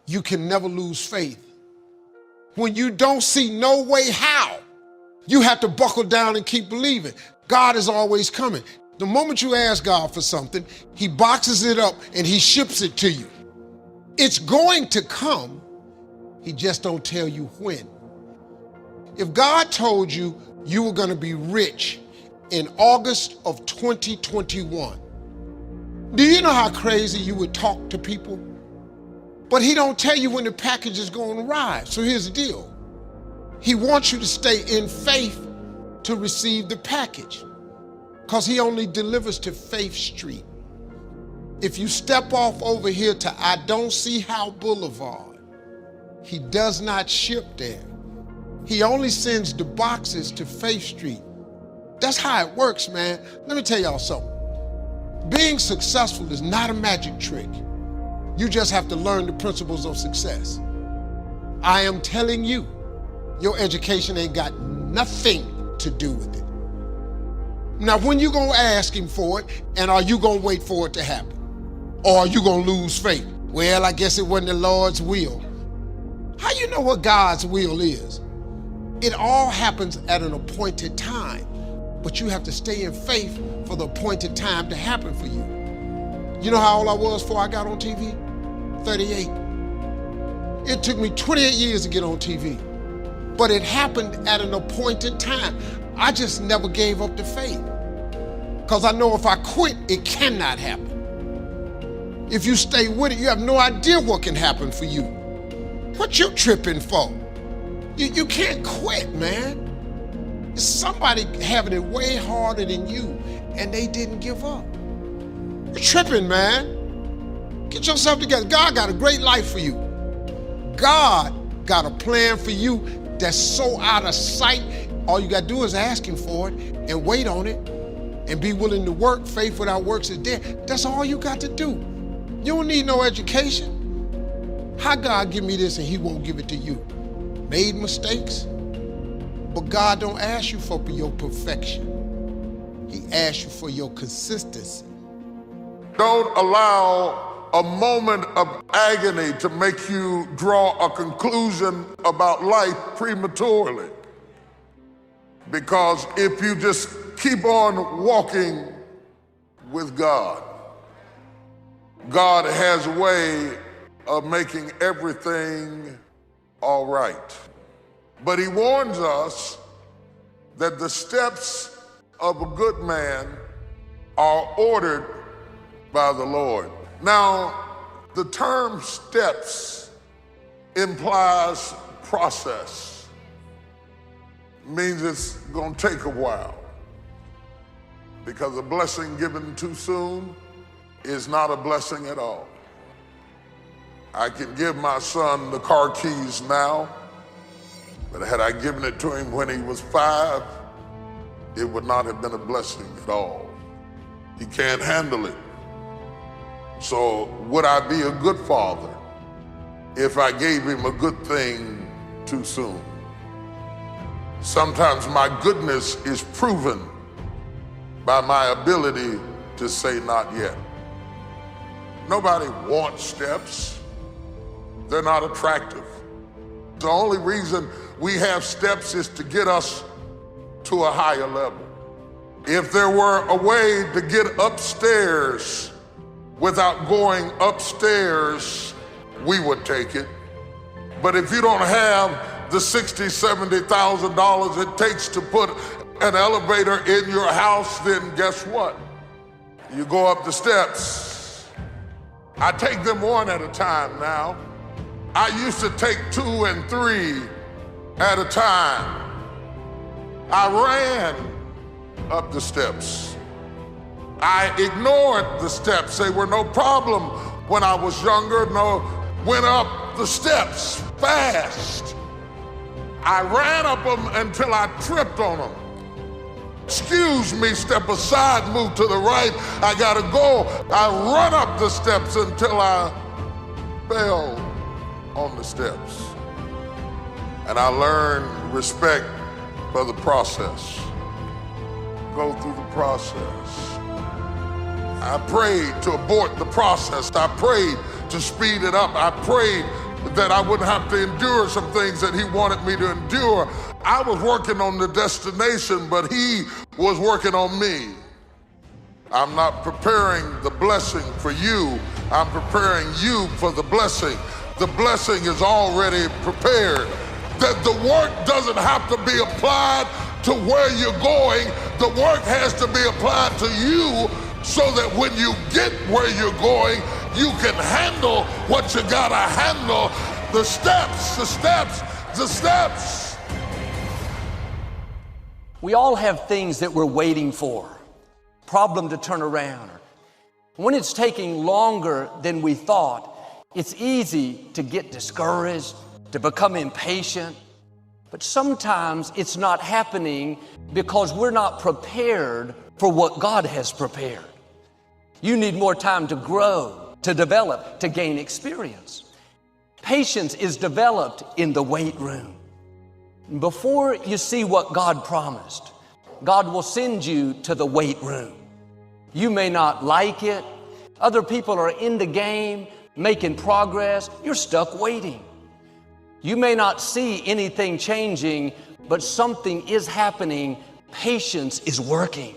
you can never lose faith. When you don't see no way how, you have to buckle down and keep believing. God is always coming. The moment you ask God for something, he boxes it up and he ships it to you. It's going to come, he just don't tell you when. If God told you you were going to be rich in August of 2021, do you know how crazy you would talk to people? But he don't tell you when the package is going to arrive. So here's the deal. He wants you to stay in faith to receive the package, because he only delivers to Faith Street. If you step off over here to I Don't See How Boulevard, he does not ship there. He only sends the boxes to Faith Street. That's how it works, man. Let me tell y'all something. Being successful is not a magic trick. You just have to learn the principles of success. I am telling you, your education ain't got nothing to do with it. Now, when you gonna ask him for it, and are you gonna wait for it to happen? Or are you gonna lose faith? Well, I guess it wasn't the Lord's will. How you know what God's will is? It all happens at an appointed time, but you have to stay in faith for the appointed time to happen for you. You know how old I was before I got on TV? 38. It took me 28 years to get on TV, but it happened at an appointed time. I just never gave up the faith, because I know if I quit, it cannot happen. If you stay with it, you have no idea what can happen for you. What you tripping for? You can't quit, man. It's somebody having it way harder than you, and they didn't give up. You're tripping, man. Get yourself together. God got a great life for you. God got a plan for you that's so out of sight. All you gotta do is ask him for it and wait on it and be willing to work. Faith without works is dead. That's all you got to do. You don't need no education. How God give me this and he won't give it to you? Made mistakes? But God don't ask you for your perfection. He asks you for your consistency. Don't allow a moment of agony to make you draw a conclusion about life prematurely. Because if you just keep on walking with God, God has a way of making everything all right. But he warns us that the steps of a good man are ordered by the Lord. Now, the term steps implies process. Means it's gonna take a while, because a blessing given too soon is not a blessing at all. I can give my son the car keys now, but had I given it to him when he was 5, it would not have been a blessing at all. He can't handle it. So would I be a good father if I gave him a good thing too soon? Sometimes my goodness is proven by my ability to say not yet. Nobody wants steps. They're not attractive. The only reason we have steps is to get us to a higher level. If there were a way to get upstairs without going upstairs, we would take it. But if you don't have the $60,000, $70,000 it takes to put an elevator in your house, then guess what? You go up the steps. I take them one at a time now. I used to take 2 and 3 at a time. I ran up the steps. I ignored the steps. They were no problem when I was younger. No, went up the steps fast. I ran up them until I tripped on them. Excuse me, step aside, move to the right, I gotta go. I run up the steps until I fell on the steps. And I learned respect for the process. Go through the process. I prayed to abort the process. I prayed to speed it up. I prayed that I wouldn't have to endure some things that he wanted me to endure. I was working on the destination, but he was working on me. I'm not preparing the blessing for you. I'm preparing you for the blessing. The blessing is already prepared. That the work doesn't have to be applied to where you're going. The work has to be applied to you so that when you get where you're going, you can handle what you gotta handle. The steps, the steps, the steps. We all have things that we're waiting for, problem to turn around. When it's taking longer than we thought, it's easy to get discouraged, to become impatient. But sometimes it's not happening because we're not prepared for what God has prepared. You need more time to grow, to develop, to gain experience. Patience is developed in the weight room. Before you see what God promised, God will send you to the weight room. You may not like it. Other people are in the game, making progress. You're stuck waiting. You may not see anything changing, but something is happening. Patience is working.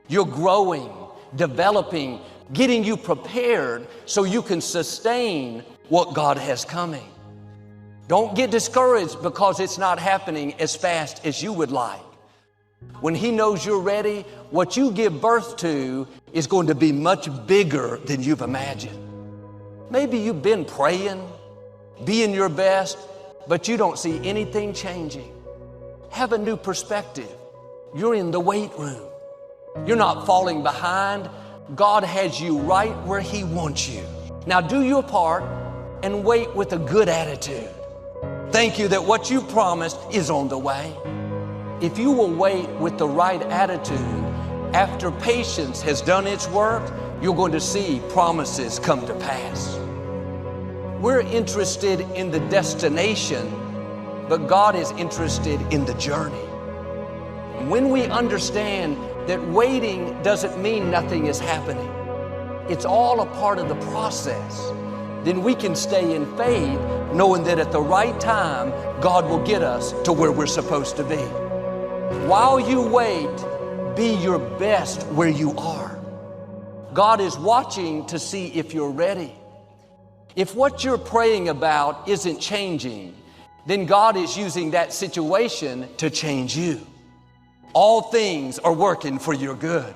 You're growing, developing, getting you prepared so you can sustain what God has coming. Don't get discouraged because it's not happening as fast as you would like. When He knows you're ready, what you give birth to is going to be much bigger than you've imagined. Maybe you've been praying, being your best, but you don't see anything changing. Have a new perspective. You're in the weight room. You're not falling behind. God has you right where He wants you. Now do your part and wait with a good attitude. Thank you that what you promised is on the way. If you will wait with the right attitude, after patience has done its work, you're going to see promises come to pass. We're interested in the destination, but God is interested in the journey. When we understand that waiting doesn't mean nothing is happening, it's all a part of the process, then we can stay in faith knowing that at the right time, God will get us to where we're supposed to be. While you wait, be your best where you are. God is watching to see if you're ready. If what you're praying about isn't changing, then God is using that situation to change you. All things are working for your good.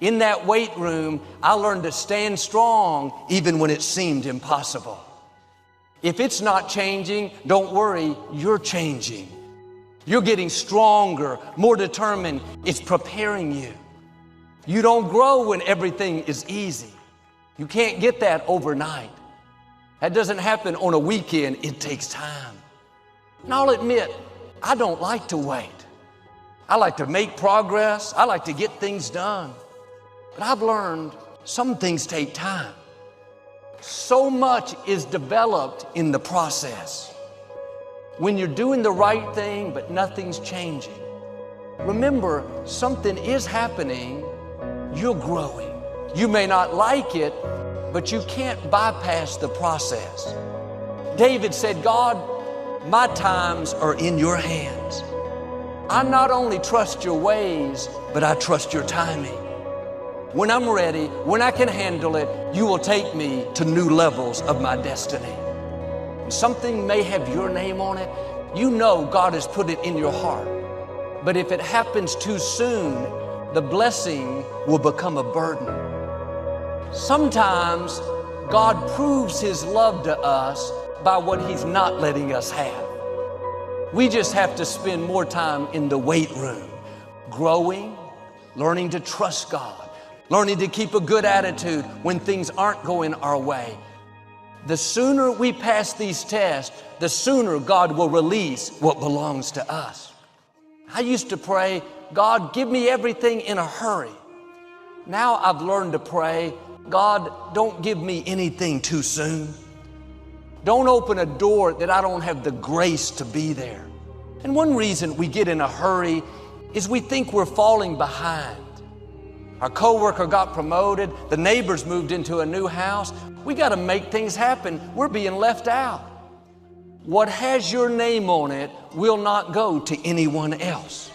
In that weight room, I learned to stand strong even when it seemed impossible. If it's not changing, don't worry, you're changing. You're getting stronger, more determined. It's preparing you. You don't grow when everything is easy. You can't get that overnight. That doesn't happen on a weekend. It takes time. And I'll admit, I don't like to wait. I like to make progress. I like to get things done. But I've learned some things take time. So much is developed in the process. When you're doing the right thing, but nothing's changing, remember, something is happening. You're growing. You may not like it, but you can't bypass the process. David said, God, my times are in your hands. I not only trust your ways, but I trust your timing. When I'm ready, when I can handle it, you will take me to new levels of my destiny. Something may have your name on it. You know God has put it in your heart. But if it happens too soon, the blessing will become a burden. Sometimes God proves His love to us by what He's not letting us have. We just have to spend more time in the weight room, growing, learning to trust God, learning to keep a good attitude when things aren't going our way. The sooner we pass these tests, the sooner God will release what belongs to us. I used to pray, God, give me everything in a hurry. Now I've learned to pray, God, don't give me anything too soon. Don't open a door that I don't have the grace to be there. And one reason we get in a hurry is we think we're falling behind. Our coworker got promoted. The neighbors moved into a new house. We got to make things happen. We're being left out. What has your name on it will not go to anyone else.